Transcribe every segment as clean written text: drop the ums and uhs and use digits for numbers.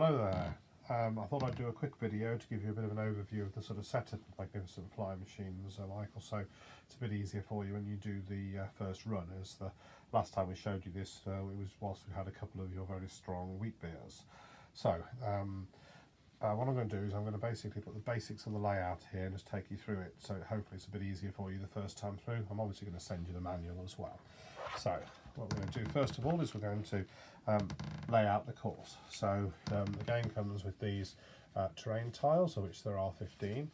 Hello there. I thought I'd do a quick video to give you a bit of an overview of the sort of setup of Magnificent Flying Machines, Michael, so it's a bit easier for you when you do the first run, as the last time we showed you this it was whilst we had a couple of your very strong wheat beers. So what I'm going to do is I'm going to basically put the basics of the layout here and just take you through it, so hopefully it's a bit easier for you the first time through. I'm obviously going to send you the manual as well. So what we're going to do first of all is we're going to lay out the course. So the game comes with these terrain tiles, of which there are 15.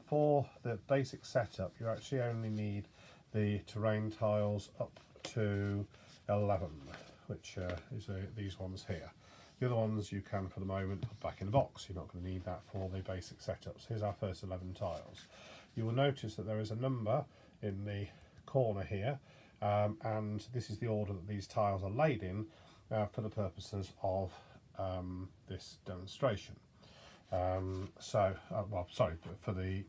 For the basic setup, you actually only need the terrain tiles up to 11, which is these ones here. The other ones you can, for the moment, put back in the box. You're not going to need that for the basic setups. Here's our first 11 tiles. You will notice that there is a number in the corner here, and this is the order that these tiles are laid in for the purposes of this demonstration. For the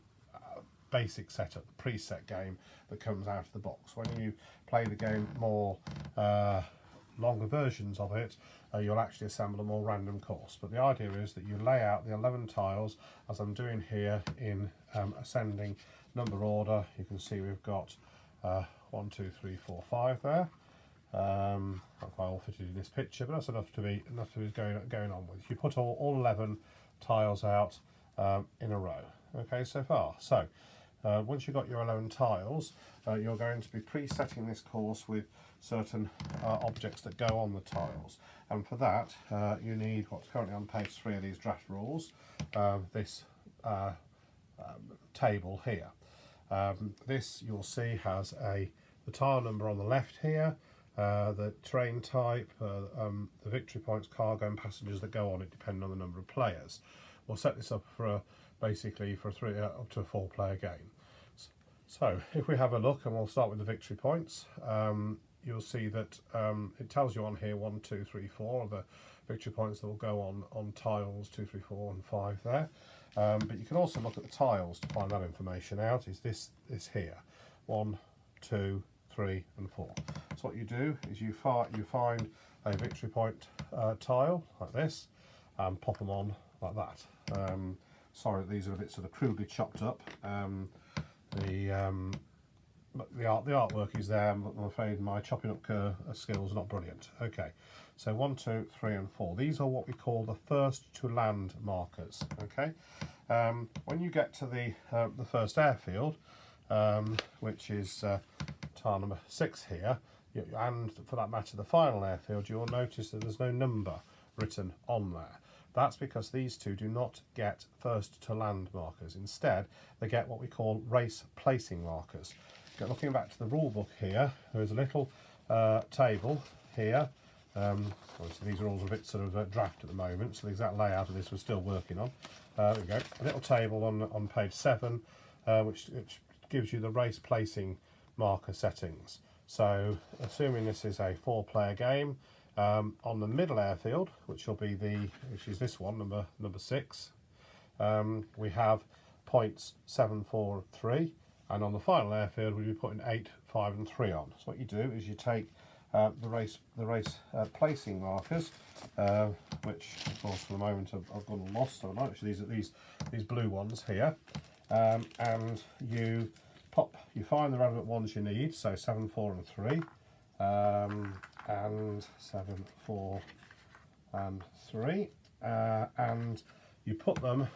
basic setup, the preset game that comes out of the box. When you play the game more longer versions of it, you'll actually assemble a more random course. But the idea is that you lay out the 11 tiles, as I'm doing here, in ascending number order. You can see we've got 1, 2, 3, 4, 5 there. Not quite all fitted in this picture, but that's enough to be going on with. You put all 11 tiles out in a row. Okay, so far. So once you've got your 11 tiles, you're going to be presetting this course with certain objects that go on the tiles, and for that you need what's currently on page 3 of these draft rules, this table here. This, you'll see, has the tile number on the left here, the terrain type, the victory points, cargo and passengers that go on it, depending on the number of players. We'll set this up for basically for up to a 4-player game. So if we have a look, and we'll start with the victory points, you'll see that it tells you on here 1, 2, 3, 4 of the victory points that will go on tiles 2, 3, 4 and 5 there. But you can also look at the tiles to find that information out. Is this here, 1, 2, 3 and 4. So what you do is you find a victory point tile like this and pop them on like that. Sorry, these are a bit sort of crudely chopped up. The artwork is there, but I'm afraid my chopping up skills are not brilliant. Okay, so 1, 2, 3 and 4. These are what we call the first to land markers. Okay, when you get to the first airfield, which is tile number 6 here, and for that matter the final airfield, you'll notice that there's no number written on there. That's because these two do not get first to land markers. Instead, they get what we call race placing markers. Looking back to the rule book here, there is a little table here. Obviously these rules are a bit sort of draft at the moment, so the exact layout of this we're still working on. There we go, a little table on page 7, which gives you the race placing marker settings. So assuming this is a 4-player game, on the middle airfield, which is this one, number 6, we have points 7, 4, 3, and on the final airfield we'll be putting 8, 5 and 3 on. So what you do is you take the race placing markers, which of course for the moment I've gone lost, so actually these blue ones here, and you find the relevant ones you need, so 7, 4 and 3, and 7, 4 and 3, and you put them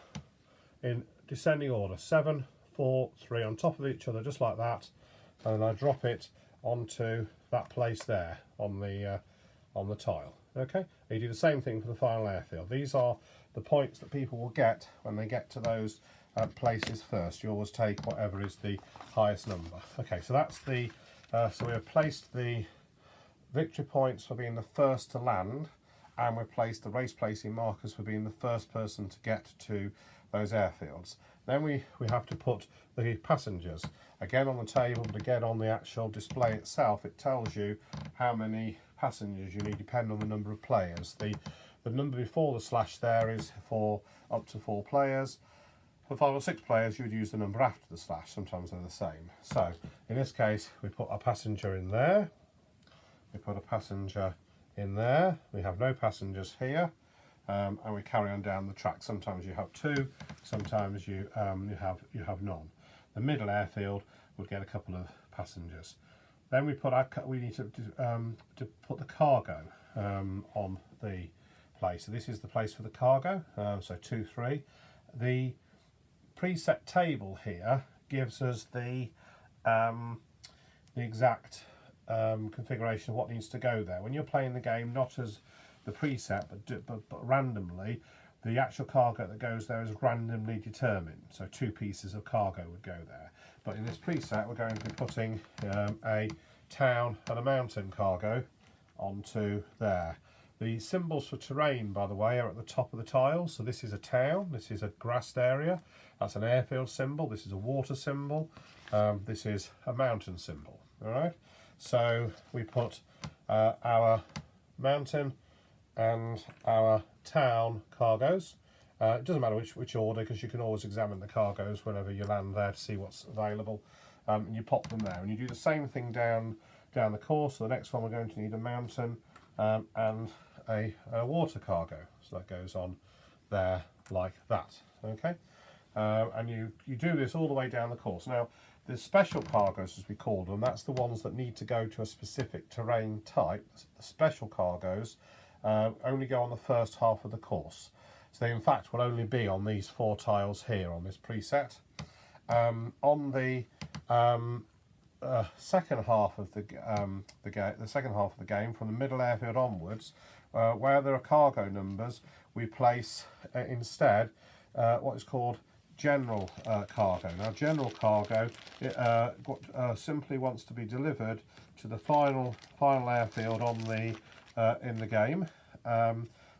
in descending order, 7, 4, 3 on top of each other, just like that, and I drop it onto that place there on the tile. Okay, you do the same thing for the final airfield. These are the points that people will get when they get to those places first. You always take whatever is the highest number. Okay, so that's so we have placed the victory points for being the first to land, and we've placed the race placing markers for being the first person to get to those airfields. Then we have to put the passengers again on the table, but again on the actual display itself it tells you how many passengers you need depending on the number of players. The number before the slash there is for up to 4 players. For 5 or 6 players you would use the number after the slash, sometimes they're the same. So in this case we put a passenger in there, we put a passenger in there, we have no passengers here, and we carry on down the track. Sometimes you have two, sometimes you have none. The middle airfield would get a couple of passengers. Then we need to put the cargo on the place. So this is the place for the cargo. So 2, 3. The preset table here gives us the exact configuration of what needs to go there. When you're playing the game, not as the preset, but randomly, the actual cargo that goes there is randomly determined. So 2 pieces of cargo would go there. But in this preset, we're going to be putting a town and a mountain cargo onto there. The symbols for terrain, by the way, are at the top of the tiles. So this is a town, this is a grassed area, that's an airfield symbol, this is a water symbol, this is a mountain symbol. All right, so we put our mountain and our town cargoes. It doesn't matter which order, because you can always examine the cargoes whenever you land there to see what's available, and you pop them there. And you do the same thing down the course. So the next one, we're going to need a mountain and a water cargo. So that goes on there like that. Okay, and you do this all the way down the course. Now, the special cargoes, as we call them, that's the ones that need to go to a specific terrain type. The special cargoes only go on the first half of the course. So they in fact will only be on these 4 tiles here on this preset. On the second half of the second half of the game, from the middle airfield onwards, where there are cargo numbers, we place instead what is called general cargo. Now, general cargo simply wants to be delivered to the final airfield on the in the game.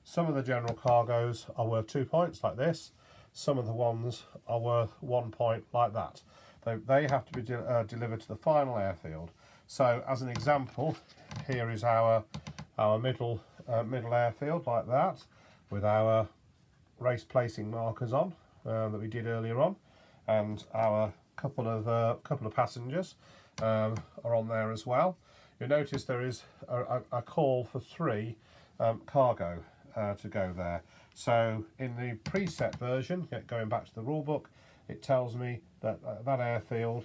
Some of the general cargoes are worth 2 points, like this. Some of the ones are worth 1 point, like that. They have to be delivered to the final airfield. So, as an example, here is our middle airfield, like that, with our race placing markers on that we did earlier on, and our couple of passengers are on there as well. You'll notice there is a call for 3 cargo to go there. So in the preset version, going back to the rule book, it tells me that that airfield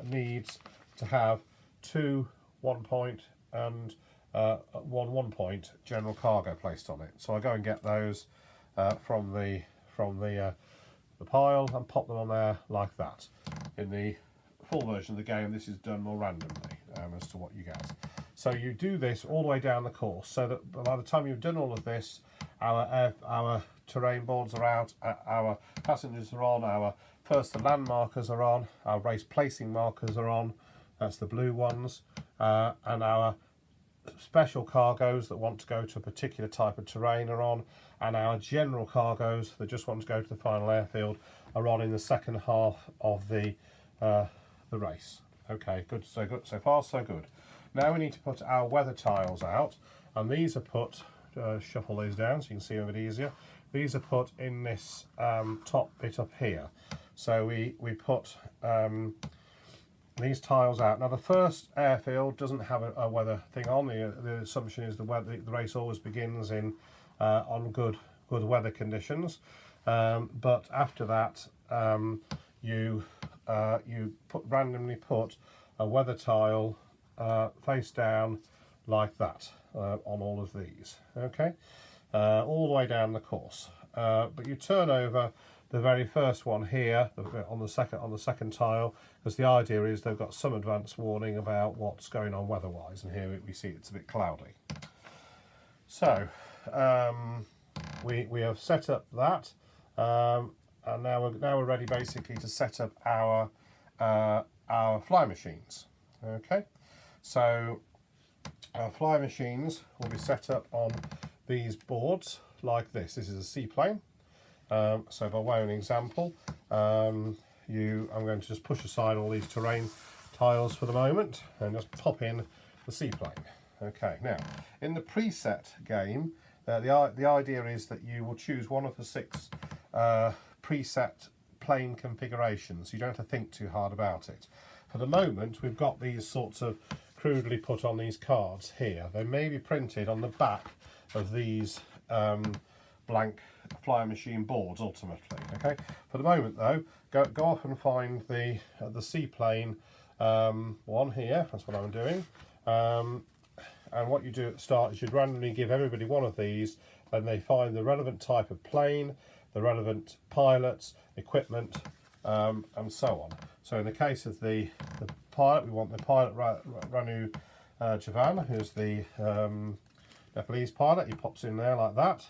needs to have 2 1 point and 1 point general cargo placed on it. So I go and get those from the pile and pop them on there like that. In the full version of the game, this is done more randomly as to what you get. So you do this all the way down the course, so that by the time you've done all of this, our terrain boards are out, our passengers are on, our first to land markers are on, our race placing markers are on, that's the blue ones, and our special cargoes that want to go to a particular type of terrain are on, and our general cargoes that just want to go to the final airfield are on in the second half of the race. Okay, good, so far so good. Now we need to put our weather tiles out, and these are put, shuffle these down so you can see them a bit easier. These are put in this top bit up here. So we put these tiles out. Now the first airfield doesn't have a weather thing on. The assumption is the race always begins in on good weather conditions. But after that, you randomly put a weather tile face down like that on all of these. Okay, all the way down the course. But you turn over the very first one here on the second tile, because the idea is they've got some advance warning about what's going on weather-wise, and here we see it's a bit cloudy. So we have set up that, and now we're ready basically to set up our fly machines. Okay, so our fly machines will be set up on these boards like this. This is a seaplane. So by way of an example, I'm going to just push aside all these terrain tiles for the moment and just pop in the seaplane. Okay, now in the preset game, the idea is that you will choose one of the 6 preset plane configurations. You don't have to think too hard about it. For the moment, we've got these sorts of crudely put on these cards here. They may be printed on the back of these blank flying machine boards ultimately. Okay, for the moment though, go off and find the seaplane one here. That's what I'm doing. And what you do at the start is you'd randomly give everybody one of these, and they find the relevant type of plane, the relevant pilots, equipment, and so on. So in the case of the pilot, we want the pilot Ranu Javan, who's the Nepalese pilot. He pops in there like that.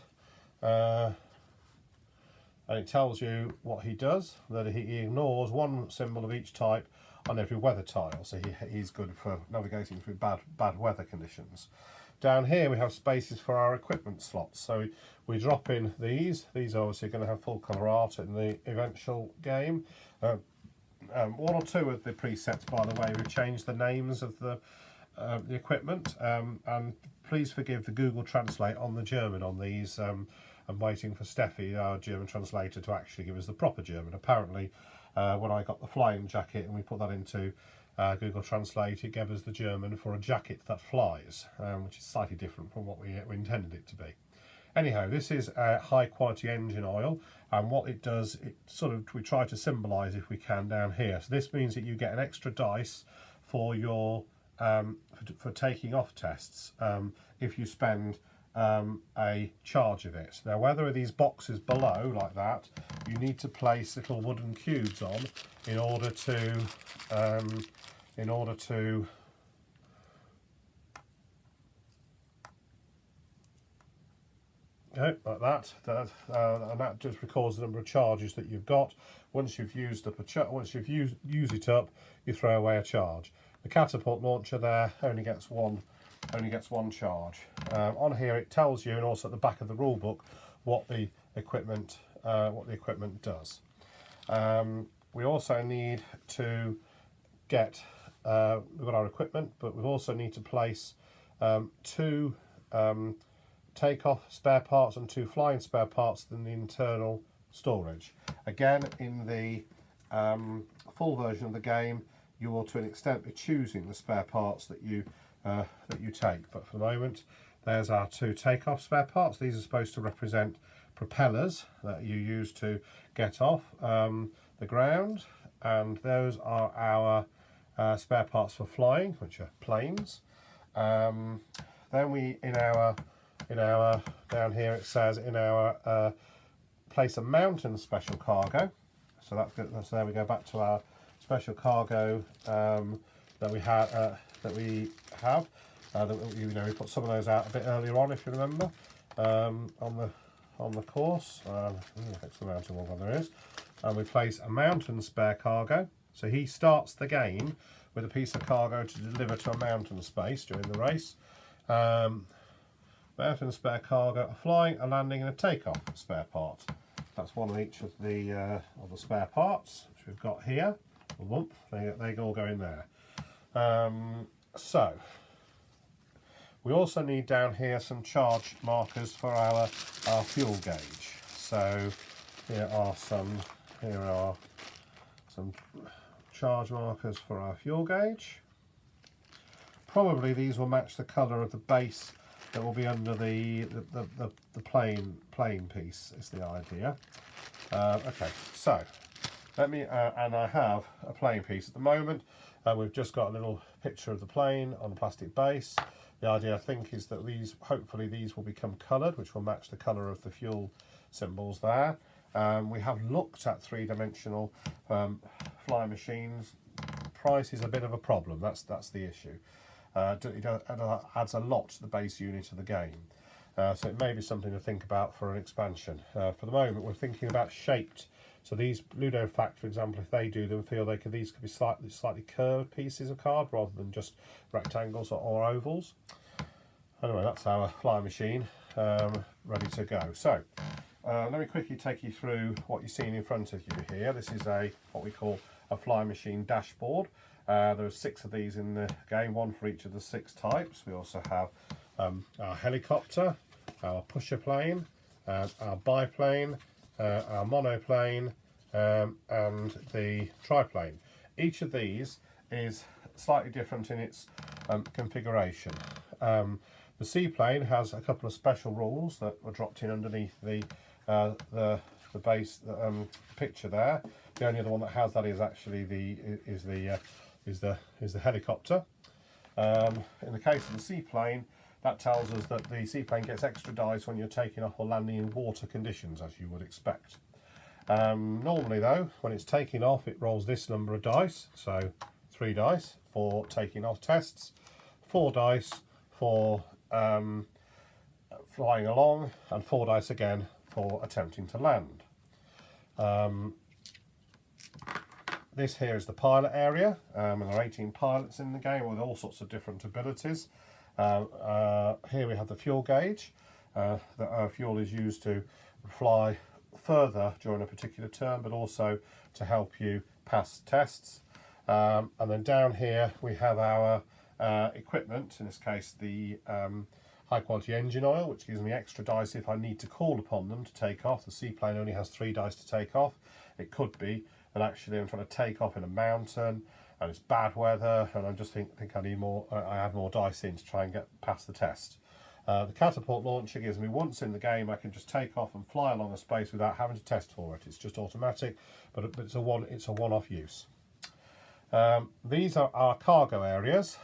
And it tells you what he does, that he ignores one symbol of each type on every weather tile, so he's good for navigating through bad weather conditions. Down here we have spaces for our equipment slots, so we drop in these are obviously going to have full colour art in the eventual game. One or two of the presets, by the way, we've changed the names of the equipment, and please forgive the Google Translate on the German on these. I'm waiting for Steffi, our German translator, to actually give us the proper German. Apparently, when I got the flying jacket and we put that into Google Translate, it gave us the German for a jacket that flies, which is slightly different from what we intended it to be. Anyhow, this is a high quality engine oil, and what it does, we try to symbolise if we can down here. So this means that you get an extra dice for your for taking off tests if you spend a charge of it. Now, whether these boxes below like that, you need to place little wooden cubes on in order to like that, and that just records the number of charges that you've got. Once you've used up used it up, you throw away a charge. The catapult launcher there only gets one charge. On here it tells you, and also at the back of the rule book, what the equipment does. We also need to get we've got our equipment, but we also need to place two take-off spare parts and two flying spare parts in the internal storage. Again, in the full version of the game, you will to an extent be choosing the spare parts that you take, but for the moment there's our two take-off spare parts. These are supposed to represent propellers that you use to get off the ground, and those are our spare parts for flying, which are planes. Then we in our down here it says in our place a mountain special cargo. So that's good. So there we go, back to our special cargo that we have. We put some of those out a bit earlier on, if you remember, on the course. Fix the mountain one when there is, and we place a mountain spare cargo. So he starts the game with a piece of cargo to deliver to a mountain space during the race. Mountain spare cargo, a flying, a landing, and a takeoff spare part. That's one of each of the spare parts which we've got here. They all go in there. So we also need down here some charge markers for our fuel gauge. So here are some charge markers for our fuel gauge. Probably these will match the colour of the base that will be under the plane piece, is the idea. Okay, so let me and I have a plane piece at the moment. We've just got a little picture of the plane on a plastic base. The idea, I think, is that hopefully these will become coloured, which will match the colour of the fuel symbols there. We have looked at three-dimensional flying machines. Price is a bit of a problem. That's the issue. It adds a lot to the base unit of the game. So it may be something to think about for an expansion. For the moment, we're thinking about shaped. So these Ludofact, for example, if they do them, feel these could be slightly curved pieces of card rather than just rectangles or ovals. Anyway, that's our flying machine ready to go. So let me quickly take you through what you're seeing in front of you here. This is what we call a flying machine dashboard. There are 6 of these in the game, one for each of the 6 types. We also have our helicopter, our pusher plane, our biplane, our monoplane, and the triplane. Each of these is slightly different in its configuration. The seaplane has a couple of special rules that were dropped in underneath the base picture there. The only other one that has that is actually the helicopter. In the case of the seaplane, that tells us that the seaplane gets extra dice when you're taking off or landing in water conditions, as you would expect. Normally though, when it's taking off, it rolls this number of dice, so 3 dice for taking off tests, 4 dice for flying along, and 4 dice again for attempting to land. This here is the pilot area, and there are 18 pilots in the game with all sorts of different abilities. Here we have the fuel gauge. Fuel is used to fly further during a particular turn, but also to help you pass tests. And then down here we have our equipment, in this case the high quality engine oil, which gives me extra dice if I need to call upon them to take off. The seaplane only has 3 dice to take off. It could be that actually I'm trying to take off in a mountain and it's bad weather and I just think I need more, I add more dice in to try and get past the test. The catapult launcher gives me, once in the game I can just take off and fly along a space without having to test for it. It's just automatic, but it's a one-off use. These are our cargo areas.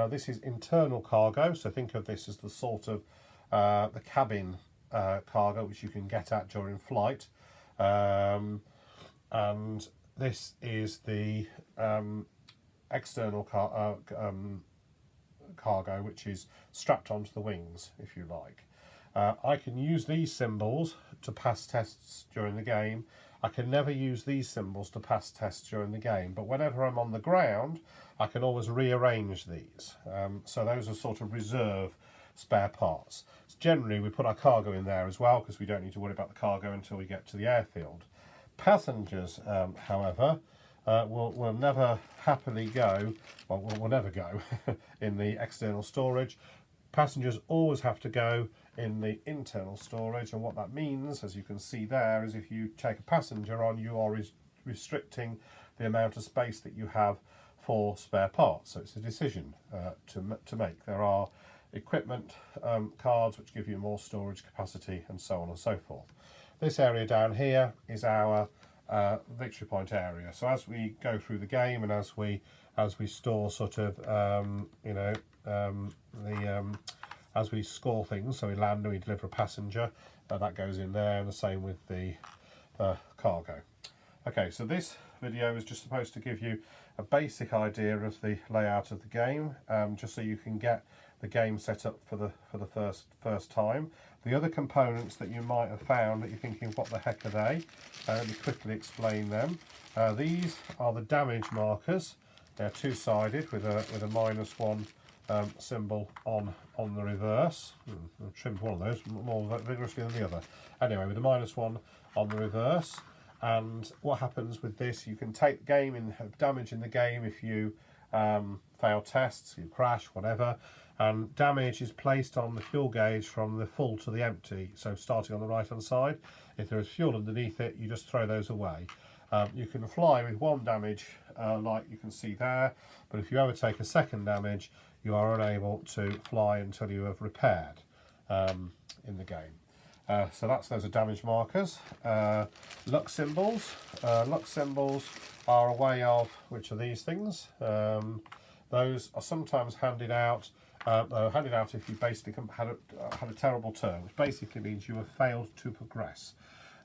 This is internal cargo, so think of this as the sort of the cabin cargo which you can get at during flight. And this is the external cargo, which is strapped onto the wings, if you like. I can use these symbols to pass tests during the game. I can never use these symbols to pass tests during the game, but whenever I'm on the ground I can always rearrange these. So those are sort of reserve spare parts. So generally we put our cargo in there as well, because we don't need to worry about the cargo until we get to the airfield. Passengers, however, will never happily go, well, will never go in the external storage. Passengers always have to go in the internal storage, and what that means, as you can see there, is if you take a passenger on, you are restricting the amount of space that you have for spare parts. So it's a decision to make. There are equipment cards which give you more storage capacity and so on and so forth. This area down here is our victory point area. So as we go through the game and as we store sort of as we score things, so we land and we deliver a passenger, that goes in there, and the same with the cargo. Okay, so this video is just supposed to give you a basic idea of the layout of the game, just so you can get the game set up for the first time. The other components that you might have found that you're thinking, what the heck are they? Let me quickly explain them. These are the damage markers. They're two-sided with a -1 symbol on the reverse. I've trimmed one of those more vigorously than the other. Anyway, with a -1 on the reverse. And what happens with this, you can take the game and have damage in the game if you fail tests, you crash, whatever. And damage is placed on the fuel gauge from the full to the empty, so starting on the right hand side. If there is fuel underneath it, you just throw those away. You can fly with 1 damage, like you can see there, but if you ever take a 2nd damage, you are unable to fly until you have repaired in the game. So those are damage markers. Luck symbols. Luck symbols are a way of, which are these things. Those are sometimes handed out. Handed out if you basically had a terrible turn, which basically means you have failed to progress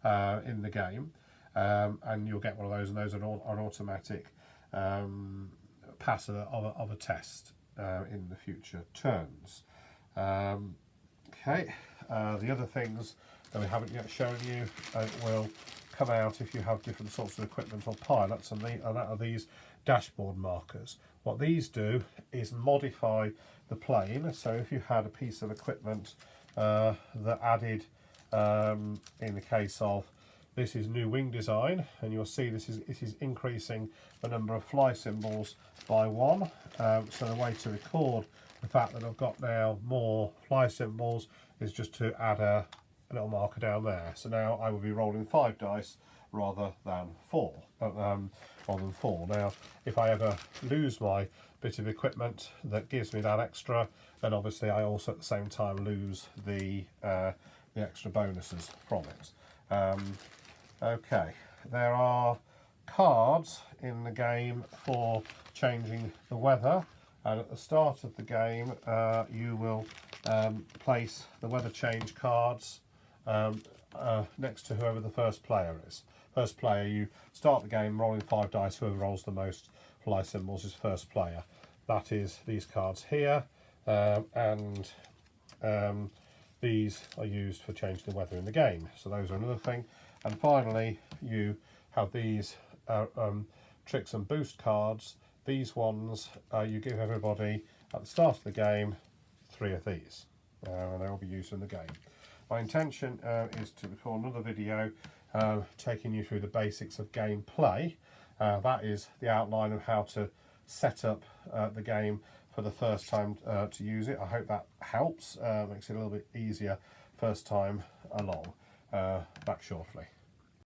in the game, and you'll get one of those, and those are an automatic pass of a test in the future turns. Okay, the other things that we haven't yet shown you will come out if you have different sorts of equipment or pilots, and that are these dashboard markers. What these do is modify the plane. So if you had a piece of equipment that added, in the case of this is new wing design, and you'll see this is increasing the number of fly symbols by 1. So the way to record the fact that I've got now more fly symbols is just to add little marker down there. So now I will be rolling 5 dice rather than 4. Now, if I ever lose my bit of equipment that gives me that extra, then obviously I also at the same time lose the extra bonuses from it. Okay, there are cards in the game for changing the weather, and at the start of the game you will place the weather change cards next to whoever the first player is. First player, you start the game rolling 5 dice, whoever rolls the most fly symbols is first player. That is these cards here, and these are used for changing the weather in the game, so those are another thing. And finally you have these tricks and boost cards. These ones you give everybody at the start of the game 3 of these, and they will be used in the game. My intention is to record another video taking you through the basics of gameplay. That is the outline of how to set up the game for the first time to use it. I hope that helps, makes it a little bit easier first time along. Back shortly.